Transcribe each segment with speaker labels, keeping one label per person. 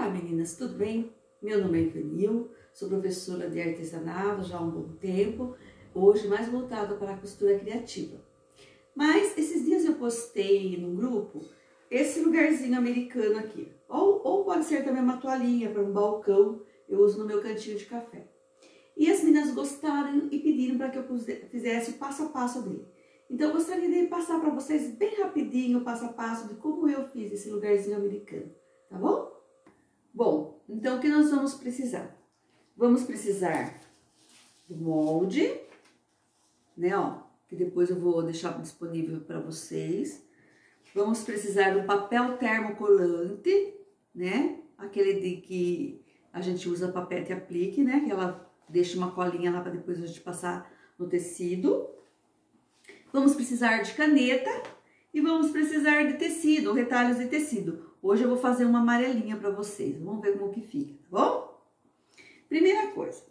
Speaker 1: Olá meninas, tudo bem? Meu nome é Ivanil, sou professora de artesanato já há um bom tempo, hoje mais voltada para a costura criativa. Mas esses dias eu postei no grupo esse lugarzinho americano aqui, ou pode ser também uma toalhinha para um balcão, eu uso no meu cantinho de café. E as meninas gostaram e pediram para que eu fizesse o passo a passo dele. Então eu gostaria de passar para vocês bem rapidinho o passo a passo de como eu fiz esse lugarzinho americano, tá bom? Bom, então o que nós vamos precisar? Vamos precisar do molde, né, ó, que depois eu vou deixar disponível para vocês. Vamos precisar do papel termocolante, né, aquele de que a gente usa papete e aplique, né, que ela deixa uma colinha lá para depois a gente passar no tecido. Vamos precisar de caneta e vamos precisar de tecido, ou retalhos de tecido. Hoje eu vou fazer uma amarelinha para vocês, vamos ver como que fica, tá bom? Primeira coisa,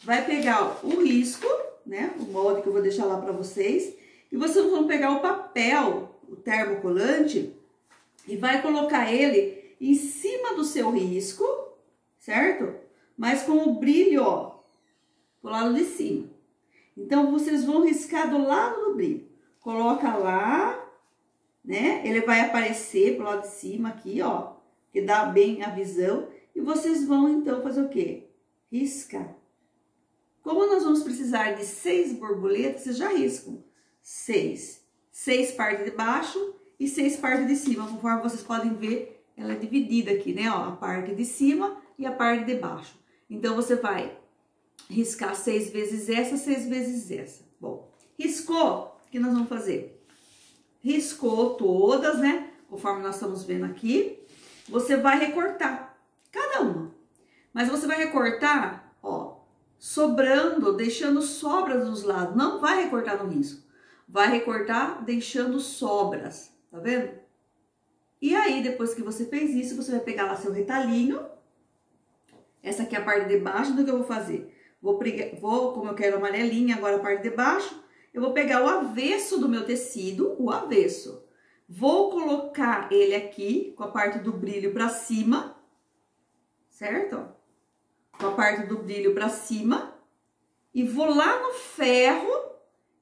Speaker 1: vai pegar o risco, né, o molde que eu vou deixar lá para vocês, e vocês vão pegar o papel, o termocolante, e vai colocar ele em cima do seu risco, certo? Mas com o brilho, ó, pro lado de cima. Então, vocês vão riscar do lado do brilho. Coloca lá, né? Ele vai aparecer pro lado de cima aqui, ó, que dá bem a visão. E vocês vão, então, fazer o quê? Riscar. Como nós vamos precisar de 6 borboletas, vocês já riscam 6. 6 partes de baixo e 6 partes de cima. Conforme vocês podem ver, ela é dividida aqui, né? Ó, a parte de cima e a parte de baixo. Então, você vai riscar 6 vezes essa, 6 vezes essa. Bom, riscou, o que nós vamos fazer? Riscou todas, né? Conforme nós estamos vendo aqui. Você vai recortar cada uma. Mas você vai recortar, ó, sobrando, deixando sobras dos lados. Não vai recortar no risco. Vai recortar deixando sobras, tá vendo? E aí, depois que você fez isso, você vai pegar lá seu retalhinho. Essa aqui é a parte de baixo do que eu vou fazer. Como eu quero amarelinha, agora a parte de baixo, eu vou pegar o avesso do meu tecido, o avesso. Vou colocar ele aqui, com a parte do brilho pra cima, certo? Com a parte do brilho pra cima. E vou lá no ferro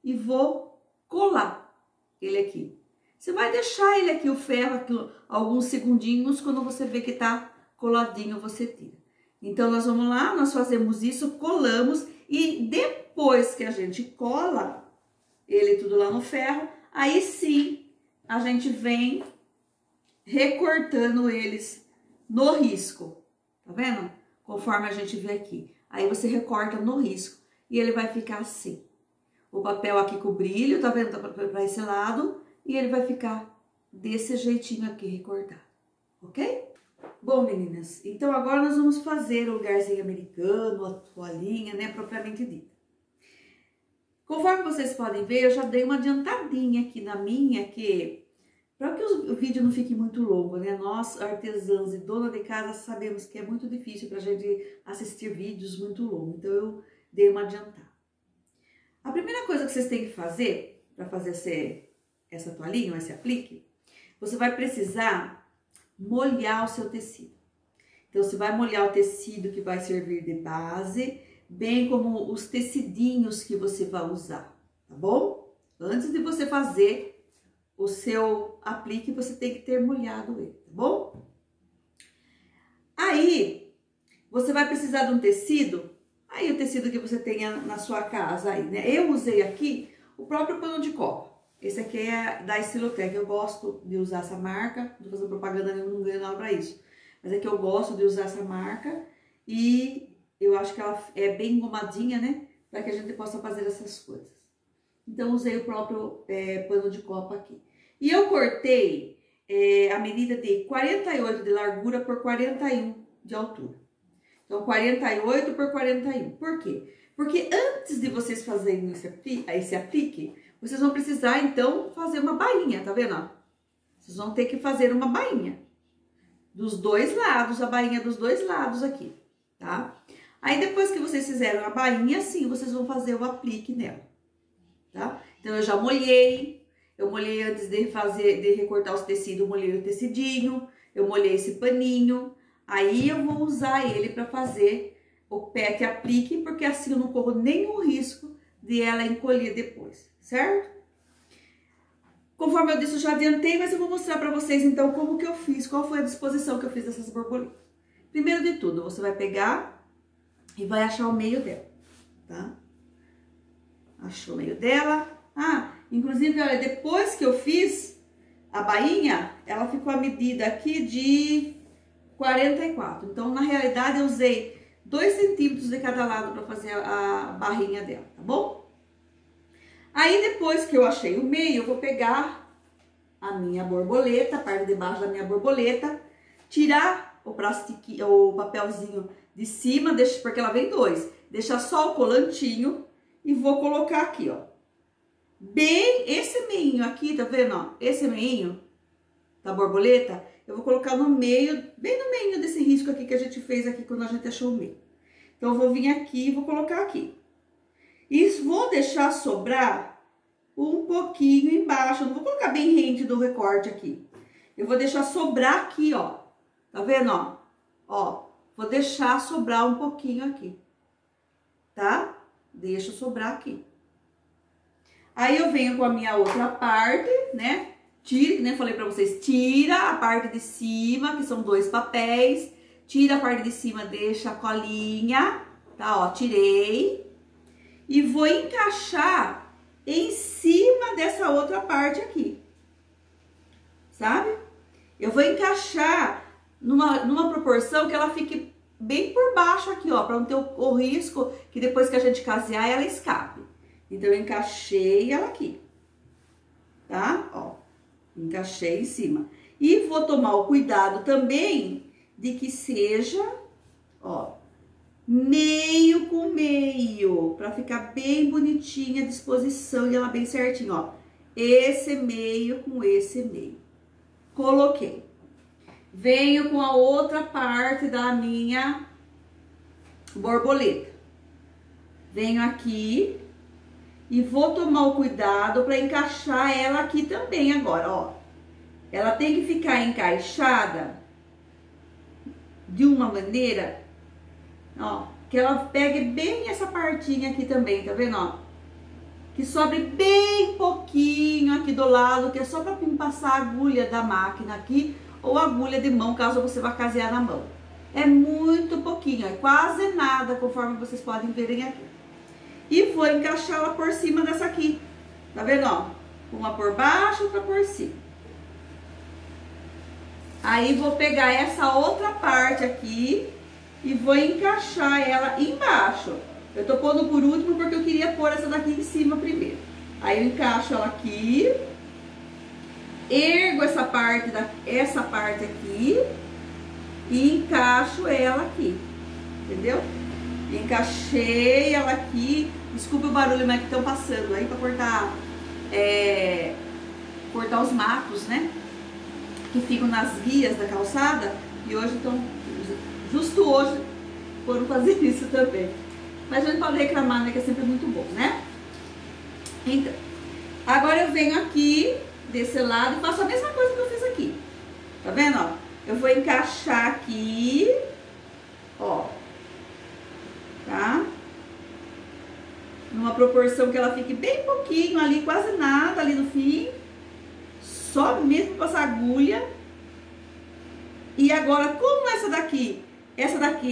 Speaker 1: e vou colar ele aqui. Você vai deixar ele aqui, o ferro, aqui, alguns segundinhos, quando você vê que tá coladinho, você tira. Então, nós vamos lá, nós fazemos isso, colamos, e depois que a gente cola ele tudo lá no ferro, aí sim, a gente vem recortando eles no risco, tá vendo? Conforme a gente vê aqui. Aí você recorta no risco e ele vai ficar assim. O papel aqui com o brilho, tá vendo? Tá pra esse lado, e ele vai ficar desse jeitinho aqui recortado, ok? Bom, meninas, então agora nós vamos fazer o lugarzinho americano, a toalhinha, né, propriamente dita. Conforme vocês podem ver, eu já dei uma adiantadinha aqui na minha, que para que o vídeo não fique muito longo, né, nós artesãs e dona de casa sabemos que é muito difícil pra gente assistir vídeos muito longos, então eu dei uma adiantada. A primeira coisa que vocês têm que fazer, para fazer essa toalhinha, esse aplique, você vai precisar molhar o seu tecido. Então, você vai molhar o tecido que vai servir de base, bem como os tecidinhos que você vai usar, tá bom? Antes de você fazer o seu aplique, você tem que ter molhado ele, tá bom? Aí, você vai precisar de um tecido, aí o tecido que você tenha na sua casa aí, né? Eu usei aqui o próprio pano de copa. Esse aqui é da Estilotec, eu gosto de usar essa marca, não tô fazendo propaganda nenhuma, não ganho nada pra isso. Mas é que eu gosto de usar essa marca e eu acho que ela é bem engomadinha, né? Para que a gente possa fazer essas coisas. Então, usei o próprio pano de copa aqui. E eu cortei a medida de 48 de largura por 41 de altura. Então, 48 por 41. Por quê? Porque antes de vocês fazerem esse aplique, vocês vão precisar, então, fazer uma bainha, tá vendo? Vocês vão ter que fazer uma bainha. Dos dois lados, a bainha dos dois lados aqui, tá? Aí, depois que vocês fizeram a bainha, sim, vocês vão fazer o aplique nela, tá? Então, eu já molhei. Eu molhei antes de recortar os tecidos, eu molhei o tecidinho. Eu molhei esse paninho. Aí eu vou usar ele para fazer o pet aplique, porque assim eu não corro nenhum risco de ela encolher depois, certo? Conforme eu disse, eu já adiantei, mas eu vou mostrar para vocês então como que eu fiz, qual foi a disposição que eu fiz dessas borboletas. Primeiro de tudo, você vai pegar e vai achar o meio dela, tá? Achou o meio dela. Ah, inclusive, olha, depois que eu fiz a bainha, ela ficou a medida aqui de 44. Então, na realidade, eu usei 2 centímetros de cada lado para fazer a barrinha dela, tá bom? Aí, depois que eu achei o meio, eu vou pegar a minha borboleta, a parte de baixo da minha borboleta, tirar o plastiquinho, o papelzinho de cima, porque ela vem 2. Deixar só o colantinho e vou colocar aqui, ó. Bem, esse meinho aqui, tá vendo, ó? Esse meinho da borboleta, eu vou colocar no meio, bem no meio desse risco aqui que a gente fez aqui quando a gente achou o meio. Então, eu vou vir aqui e vou colocar aqui. E vou deixar sobrar um pouquinho embaixo, eu não vou colocar bem rente do recorte aqui. Eu vou deixar sobrar aqui, ó. Tá vendo, ó? Ó, vou deixar sobrar um pouquinho aqui, tá? Deixa sobrar aqui. Aí eu venho com a minha outra parte, né? Tira, que nem eu falei pra vocês, tira a parte de cima, que são 2 papéis. Tira a parte de cima, deixa a colinha, tá? Ó, tirei. E vou encaixar em cima dessa outra parte aqui, sabe? Eu vou encaixar numa proporção que ela fique bem por baixo aqui, ó, pra não ter o risco que depois que a gente casear ela escape. Então, eu encaixei ela aqui, tá? Ó, encaixei em cima. E vou tomar o cuidado também de que seja, ó, meio com meio, pra ficar bem bonitinha a disposição e ela bem certinho, ó. Esse meio com esse meio. Coloquei. Venho com a outra parte da minha borboleta. Venho aqui e vou tomar o cuidado para encaixar ela aqui também agora, ó. Ela tem que ficar encaixada de uma maneira, ó, que ela pegue bem essa partinha aqui também, tá vendo, ó? Que sobre bem pouquinho aqui do lado, que é só para passar a agulha da máquina aqui, ou agulha de mão, caso você vá casear na mão. É muito pouquinho, é quase nada, conforme vocês podem verem aqui. E vou encaixá-la por cima dessa aqui, tá vendo, ó? Uma por baixo, outra por cima. Aí, vou pegar essa outra parte aqui e vou encaixar ela embaixo. Eu tô pondo por último porque eu queria pôr essa daqui em cima primeiro. Aí, eu encaixo ela aqui, ergo essa parte aqui e encaixo ela aqui, entendeu? Encaixei ela aqui. Desculpa o barulho, mas que estão passando aí para cortar os matos, né? Que ficam nas guias da calçada. E hoje estão, justo hoje, foram fazer isso também. Mas a gente pode reclamar, né? Que é sempre muito bom, né? Então, agora eu venho aqui desse lado e faço a mesma coisa que eu fiz aqui. Tá vendo, ó? Eu vou encaixar aqui, ó. Tá? Numa proporção que ela fique bem pouquinho ali, quase nada ali no fim. Só mesmo passar agulha. E agora, como essa daqui,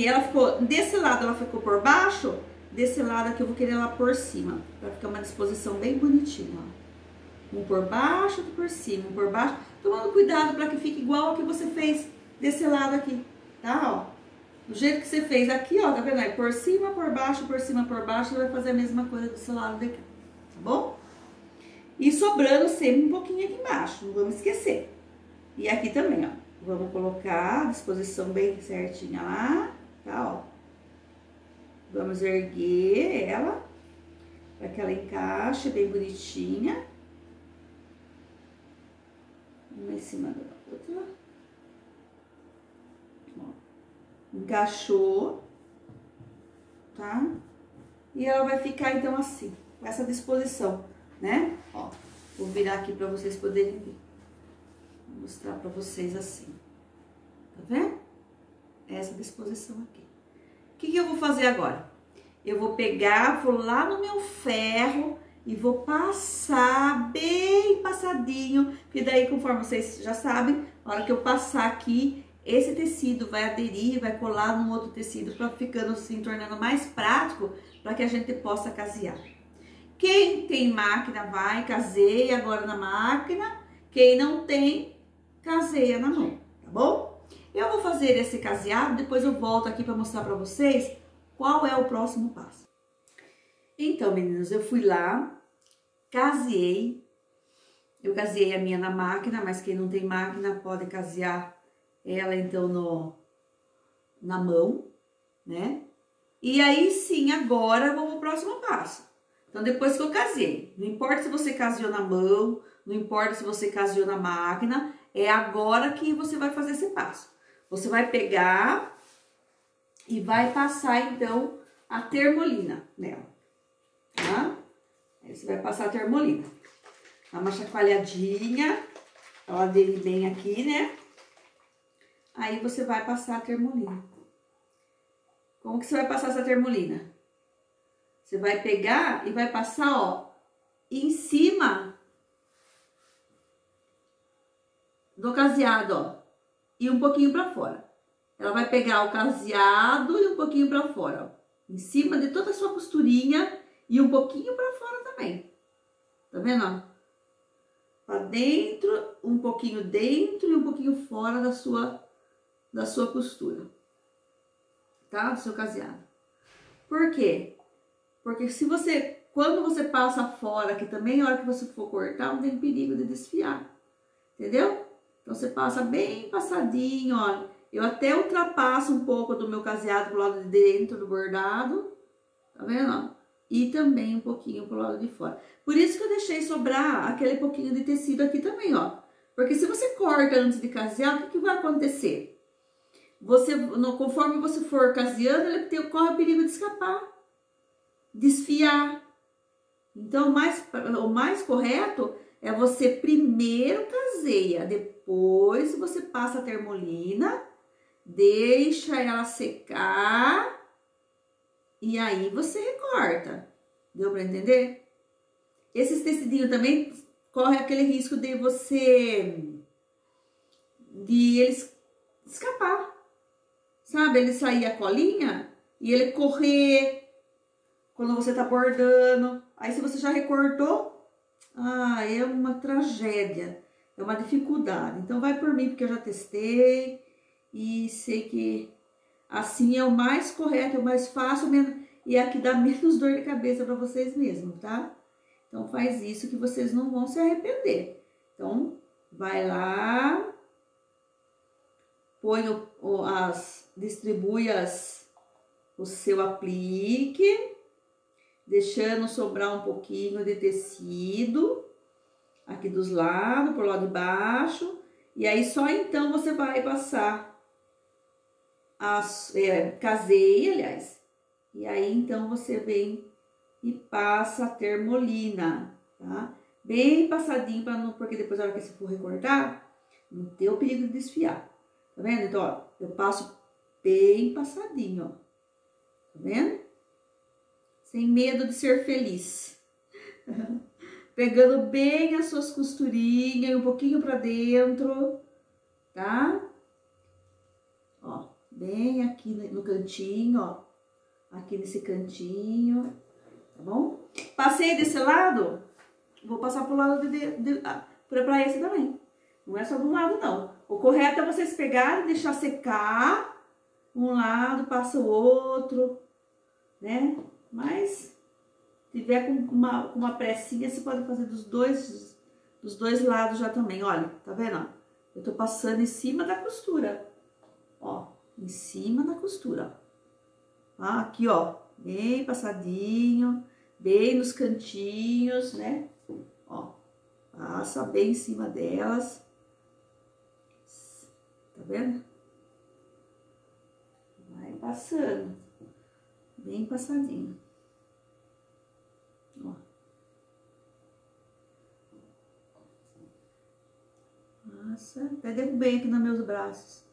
Speaker 1: ela ficou, desse lado ela ficou por baixo, desse lado aqui eu vou querer ela por cima. Pra ficar uma disposição bem bonitinha, ó. Um por baixo, outro por cima, um por baixo. Tomando cuidado pra que fique igual ao que você fez desse lado aqui, tá, ó. Do jeito que você fez aqui, ó, tá vendo aí? Por cima, por baixo, por cima, por baixo, você vai fazer a mesma coisa do seu lado daqui, tá bom? E sobrando sempre um pouquinho aqui embaixo, não vamos esquecer. E aqui também, ó, vamos colocar a disposição bem certinha lá, tá, ó. Vamos erguer ela, para que ela encaixe bem bonitinha. Uma em cima da outra. Encaixou, tá? E ela vai ficar, então, assim, com essa disposição, né? Ó, vou virar aqui pra vocês poderem ver. Vou mostrar pra vocês assim. Tá vendo? essa disposição aqui. O que eu vou fazer agora? Eu vou pegar, vou lá no meu ferro e vou passar bem passadinho, porque daí, conforme vocês já sabem, na hora que eu passar aqui, esse tecido vai aderir, vai colar num outro tecido, para ficando assim, tornando mais prático, para que a gente possa casear. Quem tem máquina vai, caseia agora na máquina. Quem não tem, caseia na mão, tá bom? Eu vou fazer esse caseado, depois eu volto aqui para mostrar para vocês qual é o próximo passo. Então, meninas, eu fui lá, caseei. Eu caseei a minha na máquina, mas quem não tem máquina pode casear ela, então, na mão, né? E aí, sim, agora vamos pro próximo passo. Então, depois que eu casei, não importa se você caseou na mão, não importa se você caseou na máquina, é agora que você vai fazer esse passo. Você vai pegar e vai passar, então, a termolina nela, tá? Aí você vai passar a termolina. Dá uma chacoalhadinha, pra ela aderir bem aqui, né? Aí você vai passar a termolina. Como que você vai passar essa termolina? Você vai pegar e vai passar, ó, em cima do caseado, ó, e um pouquinho pra fora. Ela vai pegar o caseado e um pouquinho pra fora, ó, em cima de toda a sua costurinha e um pouquinho pra fora também. Tá vendo, ó? Pra dentro, um pouquinho dentro e um pouquinho fora da sua costura, tá? Do seu caseado. Por quê? Porque se você, quando você passa fora aqui também, a hora que você for cortar, não tem perigo de desfiar, entendeu? Então, você passa bem passadinho, ó. Eu até ultrapasso um pouco do meu caseado pro lado de dentro do bordado, tá vendo, ó? E também um pouquinho pro lado de fora. Por isso que eu deixei sobrar aquele pouquinho de tecido aqui também, ó. Porque se você corta antes de casear, o que vai acontecer? Conforme você for caseando, ele corre o perigo de escapar, desfiar. Então, o mais correto é você primeiro caseia, depois você passa a termolina, deixa ela secar e aí você recorta. Deu para entender? Esses tecidinhos também corre aquele risco de eles escapar, sabe? Ele sair a colinha e ele correr quando você tá bordando. Aí, se você já recortou, é uma tragédia, é uma dificuldade. Então, vai por mim, porque eu já testei e sei que assim é o mais correto, é o mais fácil mesmo, e é a que dá menos dor de cabeça para vocês mesmos, tá? Então, faz isso que vocês não vão se arrepender. Então, vai lá, põe distribui o seu aplique, deixando sobrar um pouquinho de tecido aqui dos lados, pro lado de baixo. E aí, só então você vai passar caseia, aliás. E aí, então, você vem e passa a termolina, tá? Bem passadinho, porque depois, na hora que você for recortar, não tem o perigo de desfiar. Tá vendo? Então, ó, eu passo bem passadinho, ó. Tá vendo? Sem medo de ser feliz. Pegando bem as suas costurinhas e um pouquinho pra dentro, tá? Ó, bem aqui no cantinho, ó. Aqui nesse cantinho, tá bom? Passei desse lado, vou passar pro lado pra esse também. Não é só de um lado, não. O correto é vocês pegarem, deixar secar um lado, passa o outro, né? Mas, se tiver com uma pressinha, você pode fazer dos dois lados já também. Olha, tá vendo? Eu tô passando em cima da costura. Ó, em cima da costura. Aqui, ó, bem passadinho, bem nos cantinhos, né? Ó, passa bem em cima delas. Tá vendo? Vai passando. Bem passadinho. Ó. Nossa, até derrubei aqui nos meus braços.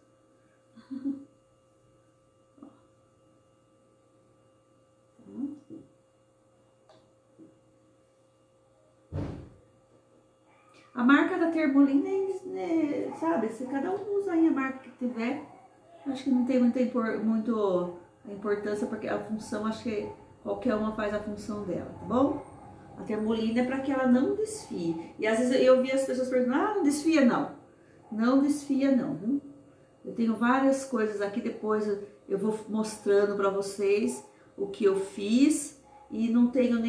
Speaker 1: A marca da Termolina, sabe, se cada um usa aí a marca que tiver, acho que não tem muita importância, porque a função, acho que qualquer uma faz a função dela, tá bom? A Termolina é para que ela não desfie. E às vezes eu vi as pessoas perguntando, ah, não desfia não. Não desfia não, viu? Eu tenho várias coisas aqui, depois eu vou mostrando para vocês o que eu fiz e não tenho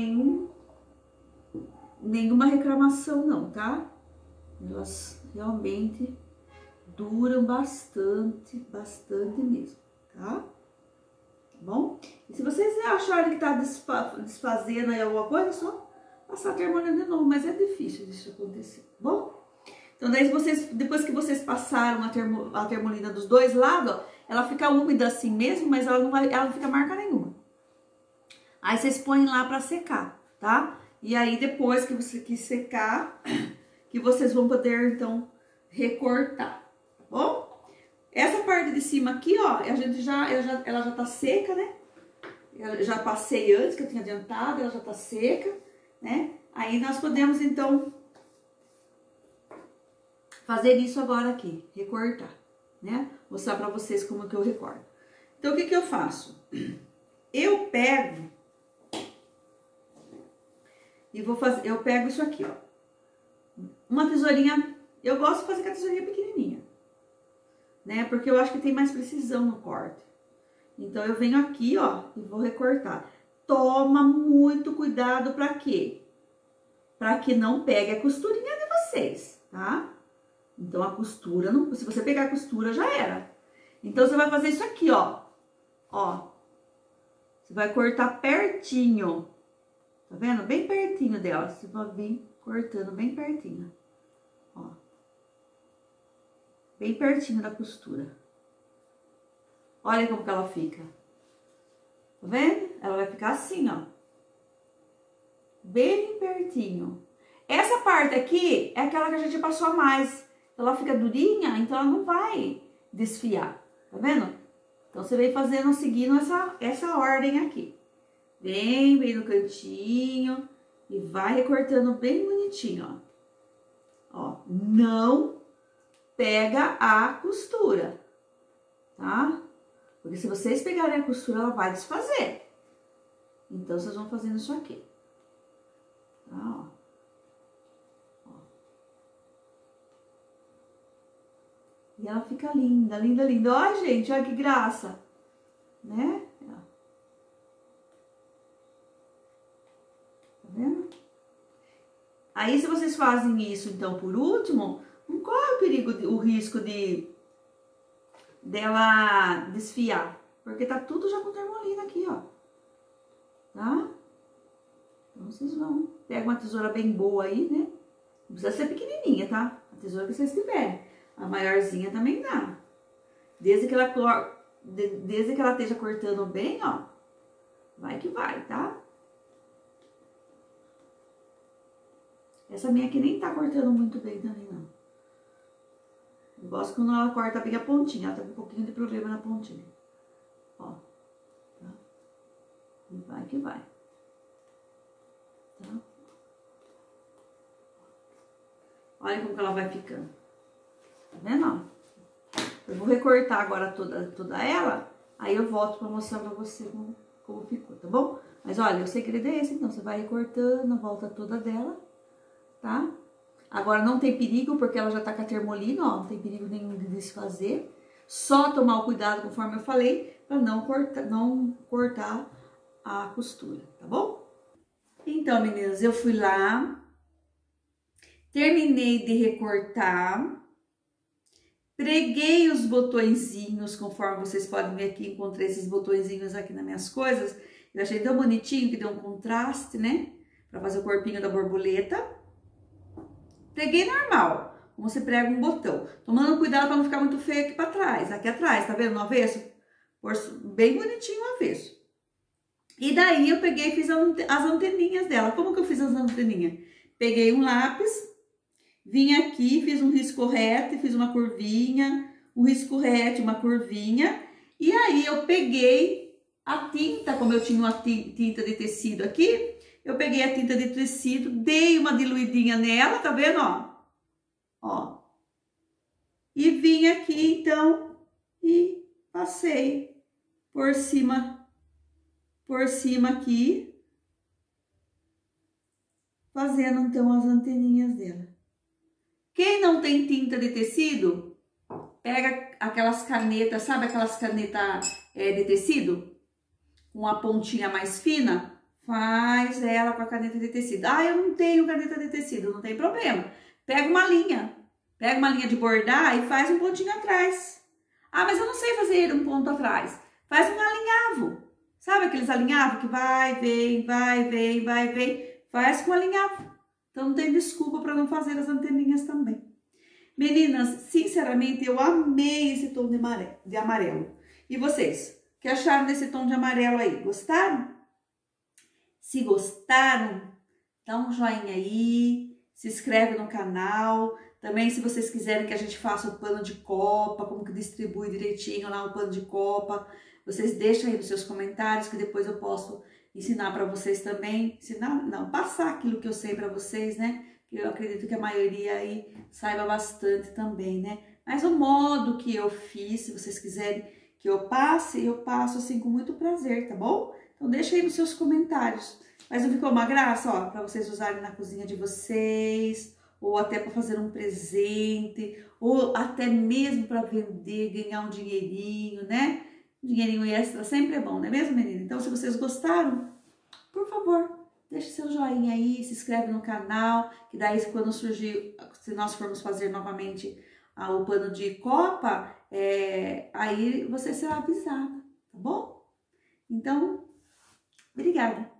Speaker 1: nenhuma reclamação não, tá? Elas realmente duram bastante mesmo, tá? Bom? E se vocês acharem que tá desfazendo aí alguma coisa, é só passar a Termolina de novo, mas é difícil disso acontecer, tá bom? Então daí depois que vocês passaram a Termolina dos dois lados, ó, ela fica úmida assim mesmo, mas ela não fica marca nenhuma. Aí vocês põem lá pra secar, tá? E aí depois que você secar, que vocês vão poder então recortar, tá bom? Essa parte de cima aqui, ó, ela já tá seca, né? Eu já passei antes, que eu tinha adiantado, ela já tá seca, né? Aí nós podemos então fazer isso agora aqui, recortar, né? Mostrar pra vocês como que eu recorto. Então o que que eu faço? Eu pego e eu pego isso aqui, ó. Uma tesourinha, eu gosto de fazer com a tesourinha pequenininha, né? Porque eu acho que tem mais precisão no corte. Então eu venho aqui, ó, e vou recortar. Toma muito cuidado pra quê? Pra que não pegue a costurinha de vocês, tá? Então a costura, se você pegar a costura, já era. Então você vai fazer isso aqui, ó. Ó. Você vai cortar pertinho. Tá vendo? Bem pertinho dela. Você vai vir cortando bem pertinho. Ó. Bem pertinho da costura. Olha como que ela fica. Tá vendo? Ela vai ficar assim, ó. Bem pertinho. Essa parte aqui é aquela que a gente passou a mais. Ela fica durinha, então ela não vai desfiar. Tá vendo? Então você vem fazendo, seguindo essa ordem aqui. Bem no cantinho. E vai recortando bem bonitinho, ó. Ó, não pega a costura, tá? Porque se vocês pegarem a costura, ela vai desfazer. Então, vocês vão fazendo isso aqui. Tá, ó. Ó. E ela fica linda, linda, linda. Ó, gente, olha que graça. Né? Tá vendo? Aí, se vocês fazem isso, então, por último, não corre o risco dela desfiar, porque tá tudo já com Termolina aqui, ó, tá? Então, vocês vão, pega uma tesoura bem boa aí, né? Não precisa ser pequenininha, tá? A tesoura que vocês tiverem, a maiorzinha também dá. Desde que ela esteja cortando bem, ó, vai que vai, tá? Essa minha aqui nem tá cortando muito bem também, não. Eu gosto quando ela corta bem a pontinha. Ela tá com um pouquinho de problema na pontinha. Ó. Tá? E vai que vai. Tá? Olha como que ela vai ficando. Tá vendo, ó? Eu vou recortar agora toda ela. Aí eu volto pra mostrar pra você como ficou, tá bom? Mas olha, o segredo é esse. Então, você vai recortando a volta toda dela. Tá? Agora não tem perigo, porque ela já tá com a Termolina, ó, não tem perigo nenhum de desfazer. Só tomar o cuidado, conforme eu falei, para não cortar a costura, tá bom? Então, meninas, eu fui lá, terminei de recortar, preguei os botõezinhos, conforme vocês podem ver aqui, encontrei esses botõezinhos aqui nas minhas coisas. Eu achei tão bonitinho que deu um contraste, né? Para fazer o corpinho da borboleta. Preguei normal, como você prega um botão. Tomando cuidado para não ficar muito feio aqui para trás. Aqui atrás, tá vendo? No avesso. Bem bonitinho o avesso. E daí eu peguei e fiz as anteninhas dela. Como que eu fiz as anteninhas? Peguei um lápis, vim aqui, fiz um risco reto, fiz uma curvinha, um risco reto, uma curvinha. E aí eu peguei a tinta, como eu tinha uma tinta de tecido aqui, eu peguei a tinta de tecido, dei uma diluidinha nela, tá vendo, ó? ó. E vim aqui, então, e passei por cima aqui, fazendo, então, as anteninhas dela. Quem não tem tinta de tecido, pega aquelas canetas, sabe aquelas canetas de tecido? Com a pontinha mais fina, faz ela com a caneta de tecido. Ah, eu não tenho caneta de tecido, não tem problema. Pega uma linha de bordar e faz um pontinho atrás. Ah, mas eu não sei fazer um ponto atrás. Faz um alinhavo. Sabe aqueles alinhavos que vai, vem, vai, vem, vai, vem? Faz com alinhavo. Então não tem desculpa para não fazer as anteninhas também. Meninas, sinceramente, eu amei esse tom de amarelo. E vocês? O que acharam desse tom de amarelo aí? Gostaram? Se gostaram, dá um joinha aí, se inscreve no canal. Também, se vocês quiserem que a gente faça o pano de copa, como que distribui direitinho lá o pano de copa, vocês deixam aí nos seus comentários que depois eu posso ensinar para vocês também. Passar aquilo que eu sei para vocês, né? Eu acredito que a maioria aí saiba bastante também, né? Mas o modo que eu fiz, se vocês quiserem que eu passo assim com muito prazer, tá bom? Então deixa aí nos seus comentários. Mas não ficou uma graça, ó, para vocês usarem na cozinha de vocês, ou até para fazer um presente, ou até mesmo para vender, ganhar um dinheirinho, né? Um dinheirinho extra sempre é bom, não é mesmo, menina? Então, se vocês gostaram, por favor, deixe seu joinha aí, se inscreve no canal, que daí quando surgir, se nós formos fazer novamente o pano de copa, aí você será avisada, tá bom? Então, obrigada!